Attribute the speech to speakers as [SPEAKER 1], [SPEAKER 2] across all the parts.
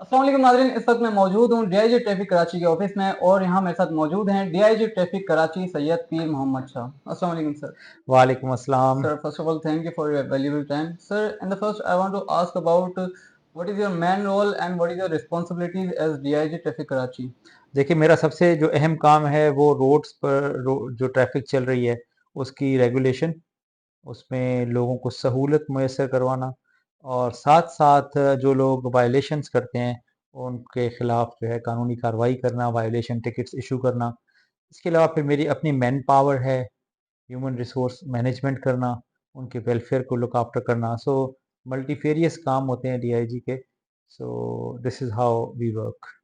[SPEAKER 1] अस्सलाम वालेकुम नाज़रीन, इस वक्त मैं मौजूद हूँ डीआईजी ट्रैफिक कराची के ऑफिस में और यहाँ मेरे साथ मौजूद हैं डीआईजी ट्रैफिक कराची सैयद पीर मोहम्मद शाह। अस्सलाम वालेकुम सर।
[SPEAKER 2] वालेकुम अस्सलाम।
[SPEAKER 1] Sir, first of all, thank you for your valuable time. Sir, in the first, I want to ask about what is your main role and what is your responsibilities as DIG Traffic Karachi?
[SPEAKER 2] देखिए, मेरा सबसे जो अहम काम है वो roads पर जो ट्रैफिक चल रही है उसकी रेगुलेशन, उसमें लोगों को सहूलत मैसर करवाना और साथ साथ जो लोग वायलेशंस करते हैं उनके खिलाफ जो है कानूनी कार्रवाई करना, वायलेशन टिकट्स इशू करना। इसके अलावा फिर मेरी अपनी मैन पावर है, ह्यूमन रिसोर्स मैनेजमेंट करना, उनके वेलफेयर को लुक आफ्टर करना। सो मल्टीफेरियस काम होते हैं डीआईजी के। So this is how we work.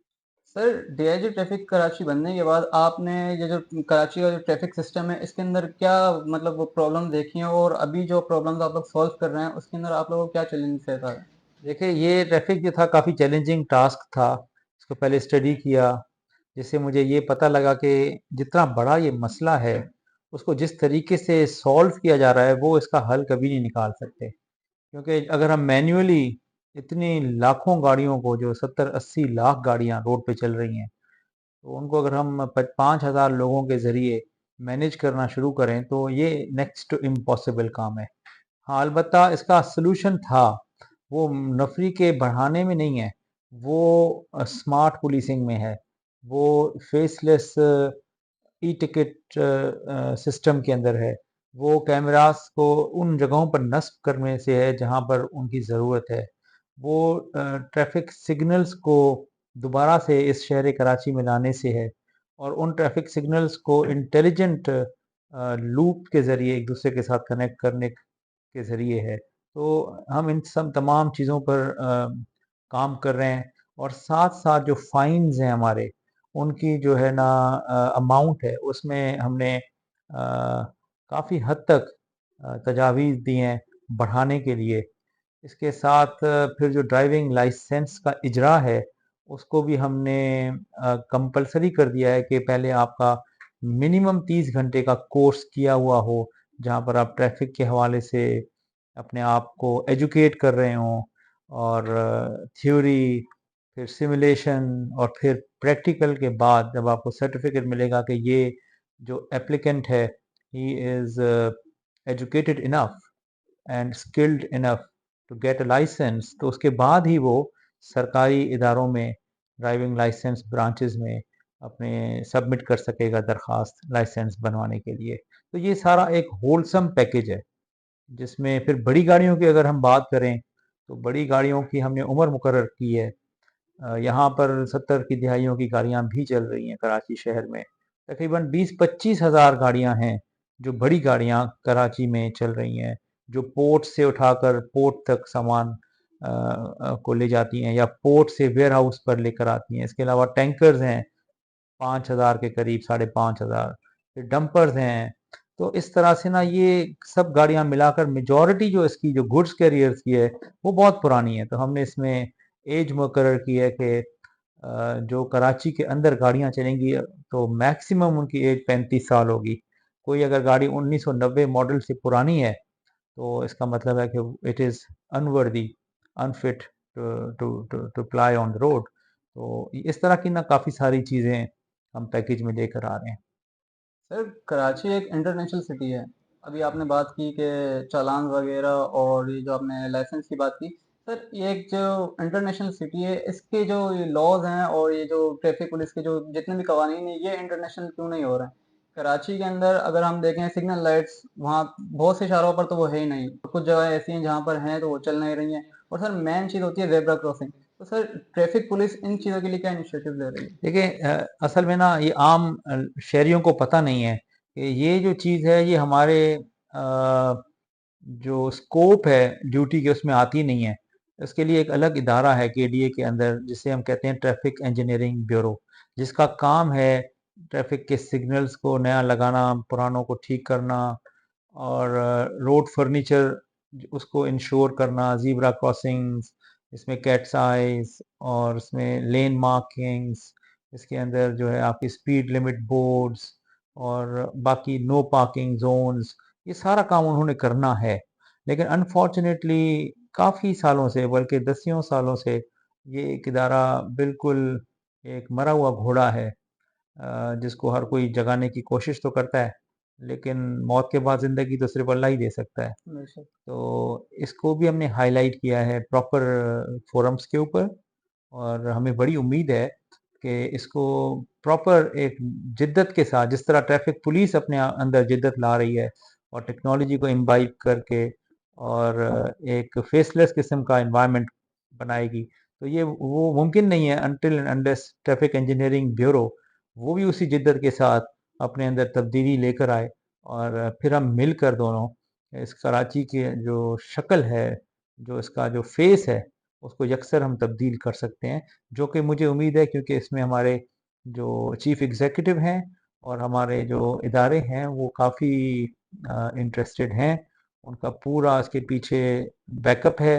[SPEAKER 1] Sir, DIG traffic Karachi बनने के बाद आपने ये जो कराची का जो ट्रैफिक सिस्टम है इसके अंदर क्या मतलब वो प्रॉब्लम देखी हैं और अभी जो प्रॉब्लम्स आप लोग सॉल्व कर रहे हैं उसके अंदर आप लोगों को क्या चैलेंज है सर?
[SPEAKER 2] देखिए, ये ट्रैफ़िक जो था काफ़ी चैलेंजिंग टास्क था। इसको पहले स्टडी किया, जिससे मुझे ये पता लगा कि जितना बड़ा ये मसला है, उसको जिस तरीके से सॉल्व किया जा रहा है, वो इसका हल कभी नहीं निकाल सकते। क्योंकि अगर हम मैन्युअली इतनी लाखों गाड़ियों को, जो 70-80 लाख गाड़ियाँ रोड पे चल रही हैं, तो उनको अगर हम 5,000 लोगों के ज़रिए मैनेज करना शुरू करें, तो ये नेक्स्ट टू इम्पॉसिबल काम है। हाँ, अलबत्ता इसका सॉल्यूशन था, वो नफरी के बढ़ाने में नहीं है, वो स्मार्ट पुलिसिंग में है, वो फेसलेस ई टिकट सिस्टम के अंदर है, वो कैमरास को उन जगहों पर नस्ब करने से है जहाँ पर उनकी ज़रूरत है, वो ट्रैफिक सिग्नल्स को दोबारा से इस शहर कराची में लाने से है और उन ट्रैफिक सिग्नल्स को इंटेलिजेंट लूप के ज़रिए एक दूसरे के साथ कनेक्ट करने के ज़रिए है। तो हम इन सब तमाम चीज़ों पर काम कर रहे हैं और साथ-साथ जो फ़ाइन्स हैं हमारे, उनकी जो है ना अमाउंट है, उसमें हमने काफ़ी हद तक तजावीज़ दी हैं बढ़ाने के लिए। इसके साथ फिर जो ड्राइविंग लाइसेंस का इजरा है, उसको भी हमने कंपल्सरी कर दिया है कि पहले आपका मिनिमम 30 घंटे का कोर्स किया हुआ हो, जहाँ पर आप ट्रैफिक के हवाले से अपने आप को एजुकेट कर रहे हों और थ्योरी, फिर सिमुलेशन और फिर प्रैक्टिकल के बाद जब आपको सर्टिफिकेट मिलेगा कि ये जो एप्लीकेंट है, he is educated enough and skilled enough to get a license, तो उसके बाद ही वो सरकारी इदारों में, ड्राइविंग लाइसेंस ब्रांचेस में अपने सबमिट कर सकेगा दरख्वास्त लाइसेंस बनवाने के लिए। तो ये सारा एक होलसम पैकेज है, जिसमें फिर बड़ी गाड़ियों की अगर हम बात करें, तो बड़ी गाड़ियों की हमने उम्र मुकर्रर की है। यहाँ पर 70 की दिहाइयों की गाड़ियाँ भी चल रही हैं कराची शहर में। तकरीबन 20-25 हज़ार गाड़ियाँ हैं, जो बड़ी गाड़ियाँ कराची में चल रही हैं, जो पोर्ट से उठाकर पोर्ट तक सामान को ले जाती हैं या पोर्ट से वेयरहाउस पर लेकर आती हैं। इसके अलावा टैंकर्स हैं 5,000 के करीब, 5,500, फिर डंपर्स हैं। तो इस तरह से ना ये सब गाड़ियाँ मिलाकर मेजॉरिटी जो इसकी जो गुड्स कैरियर्स की है, वो बहुत पुरानी है। तो हमने इसमें एज मुकर्रर की है कि जो कराची के अंदर गाड़ियाँ चलेंगी तो मैक्सिमम उनकी एज 35 साल होगी। कोई अगर गाड़ी 1990 मॉडल से पुरानी है, तो इसका मतलब है कि it is unworthy, unfit to ply on the road. तो इस तरह की ना काफ़ी सारी चीज़ें हम पैकेज में लेकर आ रहे हैं।
[SPEAKER 1] सर, कराची एक इंटरनेशनल सिटी है। अभी आपने बात की कि चालान वगैरह और ये जो आपने लाइसेंस की बात की। सर, ये एक जो इंटरनेशनल सिटी है इसके जो ये लॉज हैं और ये जो ट्रैफिक पुलिस के जो जितने भी कवानीन है ये इंटरनेशनल क्यों नहीं हो रहे हैं? कराची के अंदर अगर हम देखें सिग्नल लाइट्स वहाँ बहुत से शहरों पर तो वो है ही नहीं। कुछ जगह ऐसी हैं जहाँ पर हैं तो वो चल नहीं रही हैं और सर मेन चीज़ होती है ज़ेब्रा क्रॉसिंग। तो सर ट्रैफिक पुलिस इन चीज़ों के लिए क्या इनिशिएटिव ले रही है?
[SPEAKER 2] देखिए, असल में ना ये आम शहरियों को पता नहीं है कि ये जो चीज़ है ये हमारे जो स्कोप है ड्यूटी के उसमें आती नहीं है। इसके लिए एक अलग इदारा है केडीए के अंदर, जिसे हम कहते हैं ट्रैफिक इंजीनियरिंग ब्यूरो, जिसका काम है ट्रैफिक के सिग्नल्स को नया लगाना, पुरानों को ठीक करना और रोड फर्नीचर उसको इंश्योर करना, ज़ीब्रा क्रॉसिंग्स, इसमें कैट्स आइज़ और इसमें लेन मार्किंग्स, इसके अंदर जो है आपकी स्पीड लिमिट बोर्ड्स और बाकी नो पार्किंग जोन्स, ये सारा काम उन्होंने करना है। लेकिन अनफॉर्चुनेटली काफ़ी सालों से, बल्कि दसियों सालों से ये एक इदारा बिल्कुल एक मरा हुआ घोड़ा है, जिसको हर कोई जगाने की कोशिश तो करता है, लेकिन मौत के बाद ज़िंदगी तो सिर्फ़ अल्लाह ही दे सकता है।
[SPEAKER 1] बेशक।
[SPEAKER 2] तो इसको भी हमने हाइलाइट किया है प्रॉपर फोरम्स के ऊपर, और हमें बड़ी उम्मीद है कि इसको प्रॉपर एक जिद्दत के साथ, जिस तरह ट्रैफिक पुलिस अपने अंदर जिद्दत ला रही है और टेक्नोलॉजी को इम्बाइब करके और एक फेसलेस किस्म का एनवायरनमेंट बनाएगी, तो ये वो मुमकिन नहीं है until and unless traffic engineering bureau वो भी उसी जिद्दत के साथ अपने अंदर तब्दीली लेकर आए, और फिर हम मिलकर दोनों इस कराची की जो शक्ल है, जो इसका जो फेस है, उसको यकसर हम तब्दील कर सकते हैं, जो कि मुझे उम्मीद है, क्योंकि इसमें हमारे जो चीफ एग्जीक्यूटिव हैं और हमारे जो इदारे हैं वो काफ़ी इंटरेस्टेड हैं, उनका पूरा इसके पीछे बैकअप है,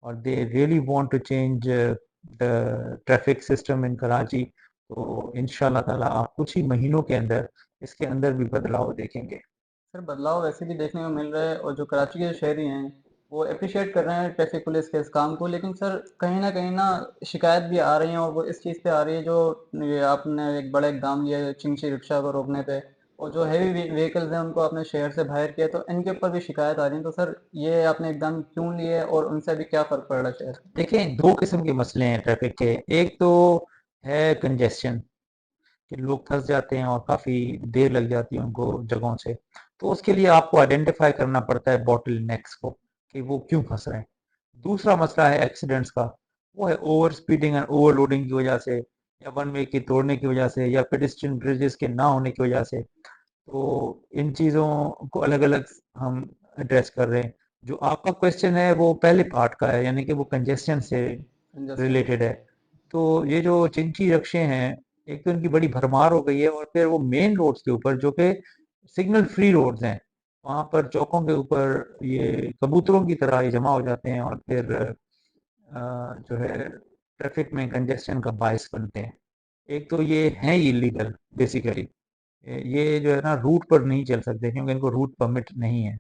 [SPEAKER 2] और they really want to change the traffic system in Karachi. तो इंशाल्लाह ताला आप कुछ ही महीनों के अंदर इसके अंदर भी बदलाव देखेंगे।
[SPEAKER 1] सर बदलाव वैसे भी देखने को मिल रहा है और जो कराची के शहरी हैं वो अप्रिशिएट कर रहे हैं ट्रैफिक पुलिस के इस काम को, लेकिन सर कहीं ना शिकायत भी आ रही है और वो इस चीज़ पे आ रही है जो ये आपने एक बड़ा इकदाम लिया है चिंगशी रिक्शा को रोकने पे, और जो हैवी व्हीकल्स हैं उनको आपने शहर से बाहर किया, तो इनके ऊपर भी शिकायत आ रही है। तो सर ये आपने इकदाम क्यों लिए और उनसे अभी क्या फ़र्क पड़ रहा है शहर में?
[SPEAKER 2] देखें, दो किस्म के मसले हैं ट्रैफिक के। एक तो है कंजेशन, कि लोग फंस जाते हैं और काफ़ी देर लग जाती है उनको जगहों से। तो उसके लिए आपको आइडेंटिफाई करना पड़ता है बॉटल नेक्स को, कि वो क्यों फंस रहे हैं। दूसरा मसला है एक्सीडेंट्स का, वो है ओवर स्पीडिंग एंड ओवरलोडिंग की वजह से, या वन वे की तोड़ने की वजह से, या पेडेस्ट्रियन ब्रिजेस के ना होने की वजह से। तो इन चीज़ों को अलग अलग हम एड्रेस कर रहे हैं। जो आपका क्वेश्चन है वो पहले पार्ट का है, यानी कि वो कंजेशन से
[SPEAKER 1] कंजेस्शन
[SPEAKER 2] रिलेटेड है। तो ये जो चिंची रक्शे हैं, एक तो इनकी बड़ी भरमार हो गई है, और फिर वो मेन रोड्स के ऊपर जो कि सिग्नल फ्री रोड्स हैं, वहाँ पर चौकों के ऊपर ये कबूतरों की तरह ये जमा हो जाते हैं, और फिर जो है ट्रैफिक में कंजेशन का बायस बनते हैं। एक तो ये हैं इलीगल बेसिकली, ये जो है ना रूट पर नहीं चल सकते क्योंकि इनको रूट परमिट नहीं है।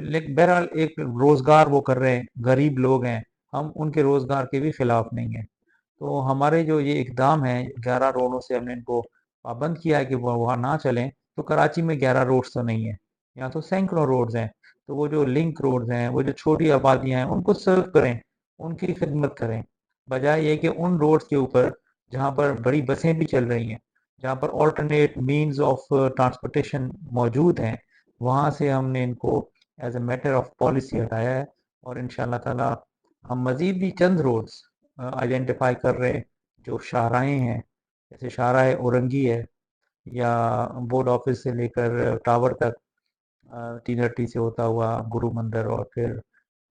[SPEAKER 2] लेकिन बहरहाल एक रोजगार वो कर रहे हैं, गरीब लोग हैं, हम उनके रोजगार के भी खिलाफ नहीं है। तो हमारे जो ये इकदाम है, 11 रोडों से हमने इनको पाबंद किया है कि वो वहाँ ना चलें। तो कराची में 11 रोड्स तो नहीं है, यहाँ तो सैकड़ों रोड्स हैं। तो वो जो लिंक रोड्स हैं, वो जो छोटी आबादियाँ हैं, उनको सर्व करें, उनकी खिदमत करें, बजाय ये कि उन रोड्स के ऊपर जहाँ पर बड़ी बसें भी चल रही हैं, जहाँ पर ऑल्टरनेट मीन्स ऑफ ट्रांसपोर्टेशन मौजूद हैं, वहाँ से हमने इनको as a matter of policy हटाया है। और इंशाल्लाह ताला हम मज़ीद भी चंद रोड्स आइडेंटिफाई कर रहे हैं जो शाहराहें हैं, जैसे शाहराह औरंगी है, या बोर्ड ऑफिस से लेकर टावर तक, टी से होता हुआ गुरु मंदिर, और फिर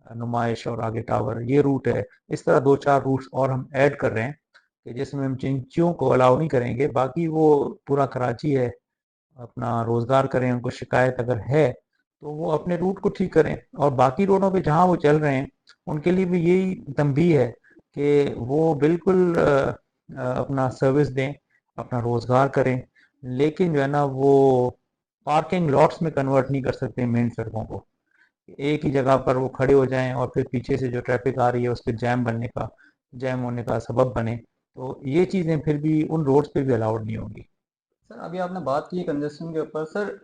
[SPEAKER 2] नुमाइश, और आगे टावर, ये रूट है। इस तरह दो चार रूट्स और हम ऐड कर रहे हैं कि जिसमें हम चिंचियों को अलाउ नहीं करेंगे, बाकी वो पूरा कराची है, अपना रोजगार करें। उनको शिकायत अगर है तो वो अपने रूट को ठीक करें, और बाकी रोडों पे जहाँ वो चल रहे हैं उनके लिए भी यही तंबीह है कि वो बिल्कुल अपना सर्विस दें, अपना रोजगार करें, लेकिन जो है ना वो पार्किंग लॉट्स में कन्वर्ट नहीं कर सकते मेन सड़कों को। एक ही जगह पर वो खड़े हो जाएं और फिर पीछे से जो ट्रैफिक आ रही है उसके जैम होने का सबब बने, तो ये चीज़ें फिर भी उन रोड्स पे भी अलाउड नहीं होंगी।
[SPEAKER 1] सर अभी आपने बात की कंजेस्शन के ऊपर, सर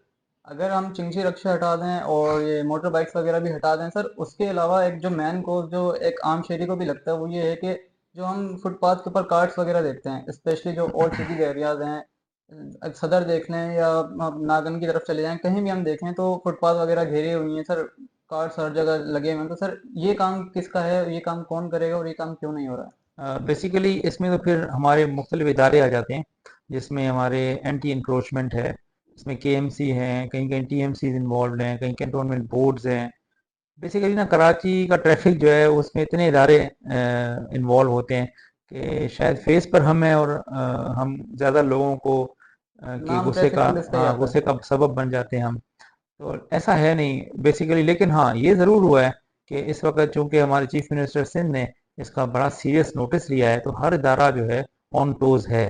[SPEAKER 1] अगर हम चिंची रक्षा हटा दें और ये मोटर बाइक्स वगैरह भी हटा दें, सर उसके अलावा एक जो मेन कोज जो एक आम शहरी को भी लगता है वो ये है कि जो हम फुटपाथ के ऊपर कार्ट्स वगैरह देखते हैं, स्पेशली जो ओल्ड सिटीज एरियाज हैं, सदर देख लें या आप नागन की तरफ चले जाएं, कहीं भी हम देखें तो फुटपाथ वगैरह घेरे हुई हैं सर, कार्ट्स हर जगह लगे हुए हैं। तो सर ये काम किसका है, ये काम कौन करेगा और ये काम क्यों नहीं हो रहा
[SPEAKER 2] बेसिकली इसमें तो फिर हमारे मुख्तलिफ इदारे आ जाते हैं, जिसमें हमारे एंटी इंक्रोचमेंट है, इसमें केएमसी हैं, कहीं कहीं टीएमसी इन्वॉल्व हैं, कहीं कैंटोनमेंट बोर्ड्स हैं। बेसिकली ना कराची का ट्रैफिक जो है उसमें इतने इदारे इन्वॉल्व होते हैं कि शायद फेस पर हम हैं, और हम ज़्यादा लोगों को
[SPEAKER 1] है?
[SPEAKER 2] कि
[SPEAKER 1] नाम ट्रैफिक पुलिस का ही
[SPEAKER 2] हाँ,
[SPEAKER 1] आता है।
[SPEAKER 2] गुस्से का सबब बन जाते हैं हम। तो ऐसा है नहीं बेसिकली, लेकिन हाँ ये ज़रूर हुआ है कि इस वक्त चूंकि हमारे चीफ मिनिस्टर सिंध ने इसका बड़ा सीरियस नोटिस लिया है, तो हर इदारा जो है ऑन टोज है।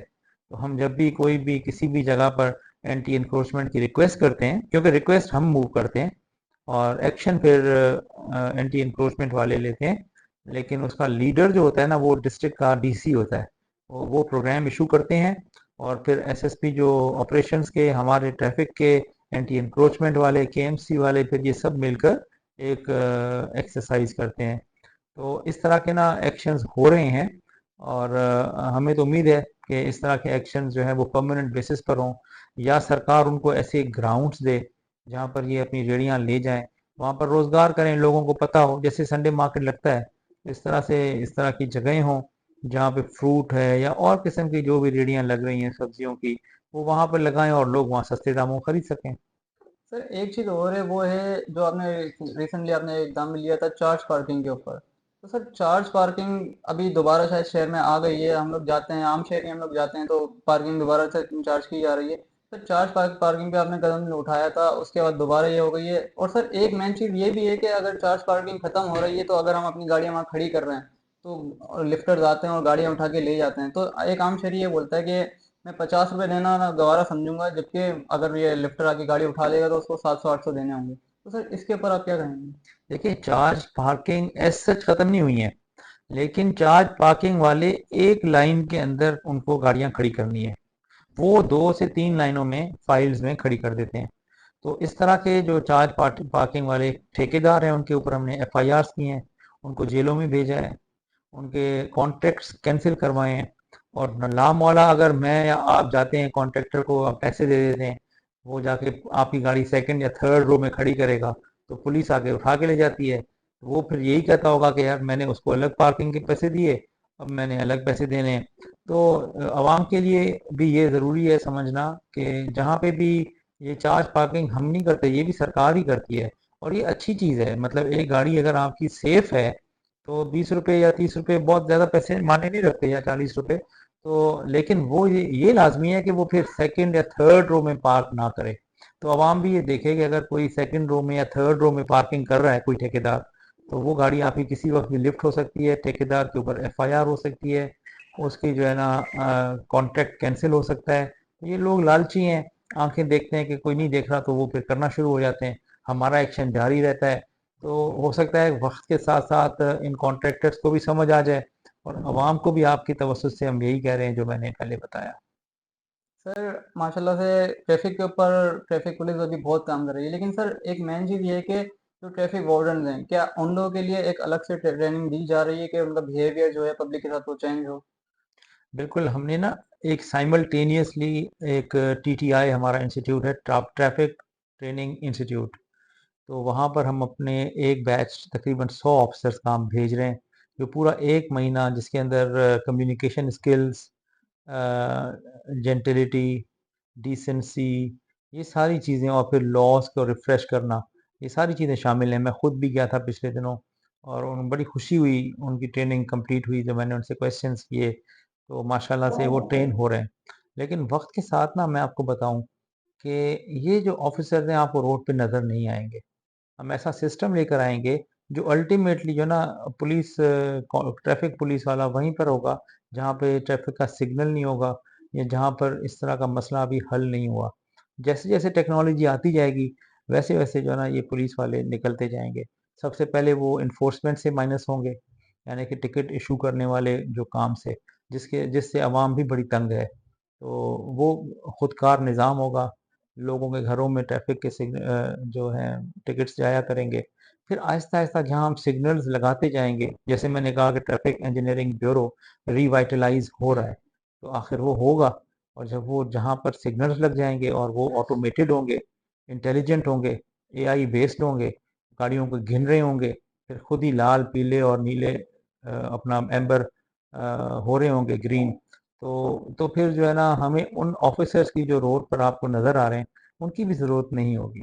[SPEAKER 2] तो हम जब भी कोई भी किसी भी जगह पर एंटी इंक्रोचमेंट की रिक्वेस्ट करते हैं, क्योंकि रिक्वेस्ट हम मूव करते हैं और एक्शन फिर एंटी इंक्रोचमेंट वाले लेते हैं, लेकिन उसका लीडर जो होता है ना वो डिस्ट्रिक्ट का डीसी होता है। वो प्रोग्राम इशू करते हैं और फिर एसएसपी जो ऑपरेशंस के, हमारे ट्रैफिक के, एंटी इंक्रोचमेंट वाले, केएमसी वाले, फिर ये सब मिलकर एक एक्सरसाइज करते हैं। तो इस तरह के ना एक्शंस हो रहे हैं और हमें तो उम्मीद है कि इस तरह के एक्शंस जो है वो परमानेंट बेसिस पर हों, या सरकार उनको ऐसे ग्राउंड्स दे जहाँ पर ये अपनी रेहड़ियाँ ले जाएं, वहाँ पर रोजगार करें, लोगों को पता हो, जैसे संडे मार्केट लगता है इस तरह से, इस तरह की जगहें हों जहाँ पे फ्रूट है या और किस्म की जो भी रेहड़ियाँ लग रही हैं सब्जियों की, वो वहाँ पर लगाएं और लोग वहाँ सस्ते दामों खरीद सकें।
[SPEAKER 1] सर एक चीज़ और है, वो है जो आपने रिसेंटली आपने एग्जाम में लिया था चार्ज पार्किंग के ऊपर। तो सर चार्ज पार्किंग अभी दोबारा शायद शहर में आ गई है, हम लोग जाते हैं, आम शहरी हम लोग जाते हैं तो पार्किंग दोबारा से चार्ज की जा रही है। सर चार्ज पार्किंग पे आपने कदम उठाया था, उसके बाद दोबारा ये हो गई है। और सर एक मेन चीज़ ये भी है कि अगर चार्ज पार्किंग खत्म हो रही है तो अगर हम अपनी गाड़ियाँ वहाँ खड़ी कर रहे हैं तो लिफ्टर्स आते हैं और गाड़ियाँ उठा के ले जाते हैं, तो एक आम शहरी ये बोलता है कि मैं 50 रुपये देना ना गवारा समझूंगा, जबकि अगर ये लिफ्टर आके गाड़ी उठा लेगा तो उसको 700 800 देने होंगे। तो सर इसके ऊपर आप क्या कहेंगे?
[SPEAKER 2] देखिए, चार्ज पार्किंग एज सच खत्म नहीं हुई है, लेकिन चार्ज पार्किंग वाले एक लाइन के अंदर उनको गाड़ियां खड़ी करनी है, वो 2 से 3 लाइनों में फाइल्स में खड़ी कर देते हैं। तो इस तरह के जो चार्ज पार्किंग वाले ठेकेदार हैं उनके ऊपर हमने एफआईआर्स की हैं, उनको जेलों में भेजा है, उनके कॉन्ट्रैक्ट्स कैंसिल करवाए हैं। और ला मौला अगर मैं या आप जाते हैं कॉन्ट्रैक्टर को आप पैसे दे देते हैं, वो जाके आपकी गाड़ी सेकंड या थर्ड रो में खड़ी करेगा, तो पुलिस आके उठा के ले जाती है। तो वो फिर यही कहता होगा कि यार मैंने उसको अलग पार्किंग के पैसे दिए, अब मैंने अलग पैसे देने हैं। तो आवाम के लिए भी ये ज़रूरी है समझना कि जहाँ पे भी ये चार्ज पार्किंग हम नहीं करते, ये भी सरकार ही करती है। और ये अच्छी चीज़ है, मतलब एक गाड़ी अगर आपकी सेफ है तो 20 रुपए या 30 रुपए बहुत ज़्यादा पैसे माने नहीं रखते, या 40 रुपए। तो लेकिन वो ये लाजमी है कि वो फिर सेकंड या थर्ड रो में पार्क ना करे। तो आवाम भी ये देखे कि अगर कोई सेकंड रो में या थर्ड रो में पार्किंग कर रहा है कोई ठेकेदार, तो वो गाड़ी आपकी किसी वक्त भी लिफ्ट हो सकती है, ठेकेदार के ऊपर एफआईआर हो सकती है, उसकी जो है ना कॉन्ट्रैक्ट कैंसिल हो सकता है। तो ये लोग लालची हैं, आंखें देखते हैं कि कोई नहीं देख रहा तो वो फिर करना शुरू हो जाते हैं। हमारा एक्शन जारी रहता है। तो हो सकता है वक्त के साथ साथ इन कॉन्ट्रैक्टर्स को भी समझ आ जाए, और आवाम को भी आपकी तवज्जो से हम यही कह रहे हैं जो मैंने पहले बताया।
[SPEAKER 1] सर माशाल्लाह से ट्रैफिक के ऊपर ट्रैफिक पुलिस अभी बहुत काम कर रही है, लेकिन सर एक मेन चीज़ ये है कि जो ट्रैफिक वार्डन हैं, क्या उन लोगों के लिए एक अलग से ट्रेनिंग दी जा रही है कि उनका बिहेवियर जो है पब्लिक के साथ वो चेंज हो?
[SPEAKER 2] बिल्कुल, हमने ना एक साइमल्टेनियसली एक टीटीआई हमारा इंस्टीट्यूट है, ट्रैफिक ट्रेनिंग इंस्टीट्यूट। तो वहाँ पर हम अपने एक बैच तकरीबन 100 ऑफिसर्स का हम भेज रहे हैं, जो पूरा 1 महीना जिसके अंदर कम्युनिकेशन स्किल्स, जेंटिलिटी, डिसेंसी, ये सारी चीज़ें, और फिर लॉज को रिफ्रेश करना, ये सारी चीज़ें शामिल हैं। मैं खुद भी गया था पिछले दिनों, और बड़ी खुशी हुई उनकी ट्रेनिंग कंप्लीट हुई जब मैंने उनसे क्वेश्चंस किए, तो माशाल्लाह से वो ट्रेन हो रहे हैं। लेकिन वक्त के साथ ना मैं आपको बताऊं कि ये जो ऑफिसर्स हैं आपको रोड पे नज़र नहीं आएंगे। हम ऐसा सिस्टम लेकर आएंगे जो अल्टीमेटली जो ना पुलिस, ट्रैफिक पुलिस वाला वहीं पर होगा जहाँ पे ट्रैफिक का सिग्नल नहीं होगा, या जहाँ पर इस तरह का मसला अभी हल नहीं हुआ। जैसे जैसे टेक्नोलॉजी आती जाएगी वैसे वैसे जो है ना ये पुलिस वाले निकलते जाएंगे। सबसे पहले वो इन्फोर्समेंट से माइनस होंगे, यानी कि टिकट इशू करने वाले जो काम से, जिससे आवाम भी बड़ी तंग है। तो वो खुदकार निज़ाम होगा, लोगों के घरों में ट्रैफिक के जो हैं टिकट्स जाया करेंगे। फिर आहिस्ता-आहिस्ता जहाँ हम सिग्नल्स लगाते जाएँगे, जैसे मैंने कहा कि ट्रैफिक इंजीनियरिंग ब्यूरो रिवाइटलाइज़ हो रहा है, तो आखिर वो होगा। और जब वो जहाँ पर सिग्नल्स लग जाएँगे और वो ऑटोमेटेड होंगे, इंटेलिजेंट होंगे, एआई बेस्ड होंगे, गाड़ियों को गिन रहे होंगे, फिर खुद ही लाल, पीले और नीले अपना एम्बर हो रहे होंगे, ग्रीन। तो फिर जो है ना हमें उन ऑफिसर्स की जो रोड पर आपको नज़र आ रहे हैं, उनकी भी ज़रूरत नहीं होगी।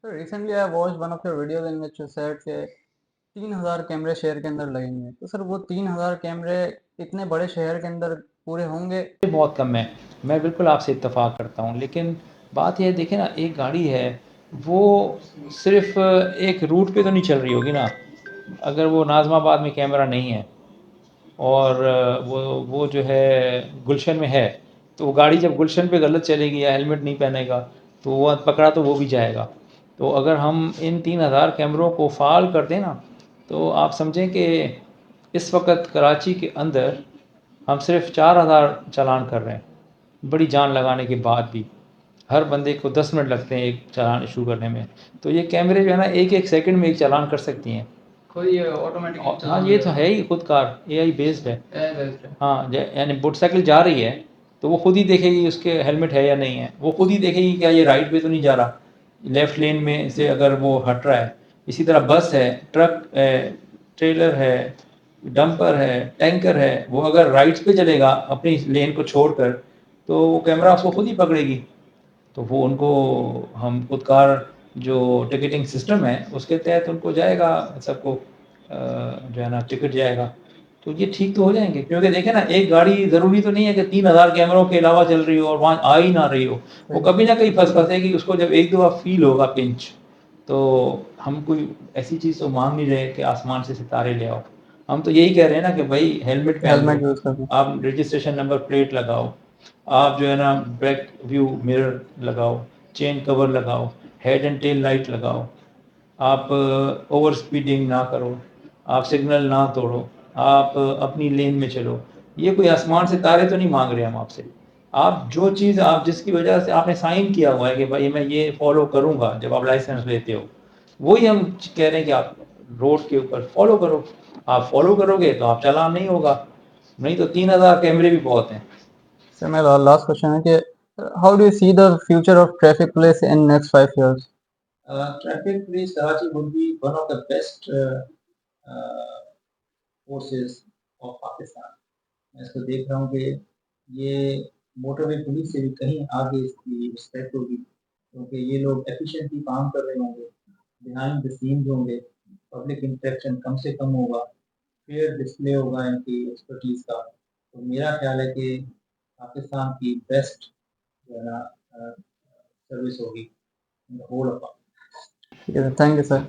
[SPEAKER 1] Sir recently I watch one of your videos in which you said के 3,000 कैमरे शहर के अंदर लगेंगे, तो सर वो 3,000 कैमरे इतने बड़े शहर के अंदर पूरे होंगे?
[SPEAKER 3] बहुत कम है। मैं बिल्कुल आपसे इत्तेफ़ाक करता हूँ, लेकिन बात ये है, देखिए ना, एक गाड़ी है, वो सिर्फ़ एक रूट पे तो नहीं चल रही होगी ना। अगर वो नाज़िमाबाद में कैमरा नहीं है और वो जो है गुलशन में है, तो वो गाड़ी जब गुलशन पे गलत चलेगी या हेलमेट नहीं पहनेगा, तो वो पकड़ा तो वो भी जाएगा। तो अगर हम इन 3,000 कैमरों को फ़ाल कर दें ना, तो आप समझें कि इस वक्त कराची के अंदर हम सिर्फ 4000 चालान कर रहे हैं, बड़ी जान लगाने के बाद भी। हर बंदे को 10 मिनट लगते हैं एक चालान इशू करने में। तो ये कैमरे जो है ना, एक एक सेकंड में एक चालान कर सकती हैं।
[SPEAKER 1] खुद ये ऑटोमेटिक
[SPEAKER 3] हाँ, ये तो है ही, खुद कार एआई बेस्ड है। हाँ, यानी मोटरसाइकिल जा रही है तो वो खुद ही देखेगी उसके हेलमेट है या नहीं है, वो खुद ही देखेगी क्या ये राइट पे तो नहीं जा रहा, लेफ्ट लेन में से अगर वो हट रहा है। इसी तरह बस है, ट्रक है, ट्रेलर है, डंपर है, टैंकर है, वो अगर राइट पे चलेगा अपनी लेन को छोड़कर तो वो कैमरा उसको खुद ही पकड़ेगी। तो वो उनको हम खुद कार जो टिकटिंग सिस्टम है उसके तहत उनको जाएगा सबको जो है ना टिकट जाएगा। तो ये ठीक तो हो जाएंगे, क्योंकि देखें ना, एक गाड़ी ज़रूरी तो नहीं है कि 3000 कैमरों के अलावा चल रही हो और वहाँ आ ही ना रही हो। वो कभी ना कहीं फंसेगी, उसको जब एक दो बार फील होगा पिंच। तो हम कोई ऐसी चीज़ तो मांग नहीं रहे कि आसमान से सितारे ले आओ। हम तो यही कह रहे हैं ना कि भाई हेलमेट पहन लो,
[SPEAKER 1] हेलमेट यूज करके।
[SPEAKER 3] आप रजिस्ट्रेशन नंबर प्लेट लगाओ, आप जो है ना बैक व्यू मिरर लगाओ, चेन कवर लगाओ, हेड एंड टेल लाइट लगाओ, आप ओवर स्पीडिंग ना करो, आप सिग्नल ना तोड़ो, आप अपनी लेन में चलो। ये कोई आसमान से तारे तो नहीं मांग रहे हम आपसे। आप जो चीज़ आप जिसकी वजह से आपने साइन किया हुआ है कि भाई मैं ये फॉलो करूँगा जब आप लाइसेंस लेते हो, वही हम कह रहे हैं कि आप रोड के ऊपर फॉलो करो। आप फॉलो करोगे तो आप चालान नहीं होगा, नहीं तो 3000 कैमरे भी बहुत हैं।
[SPEAKER 1] सर मेरा लास्ट क्वेश्चन है कि how do you see the future of traffic police in next 5 years?
[SPEAKER 2] Traffic police Karachi would be one of the best uh, forces of Pakistan. मैं इसको देख रहा हूँ कि ये मोटरवे पुलिस से भी कहीं आगे इसकी रिस्पेक्ट होगी, क्योंकि ये लोग एफिशिएंटली काम कर रहे होंगे, बिहाइंड द सीन्स होंगे, पब्लिक इंटरेक्शन कम से कम होगा, फेयर डिस्प्ले होगा इनकी एक्सपर्टीज का। तो मेरा ख्याल है कि पाकिस्तान की बेस्ट जो है ना सर्विस होगी इन द होल ऑफ
[SPEAKER 1] ठीक है, थैंक यू सर।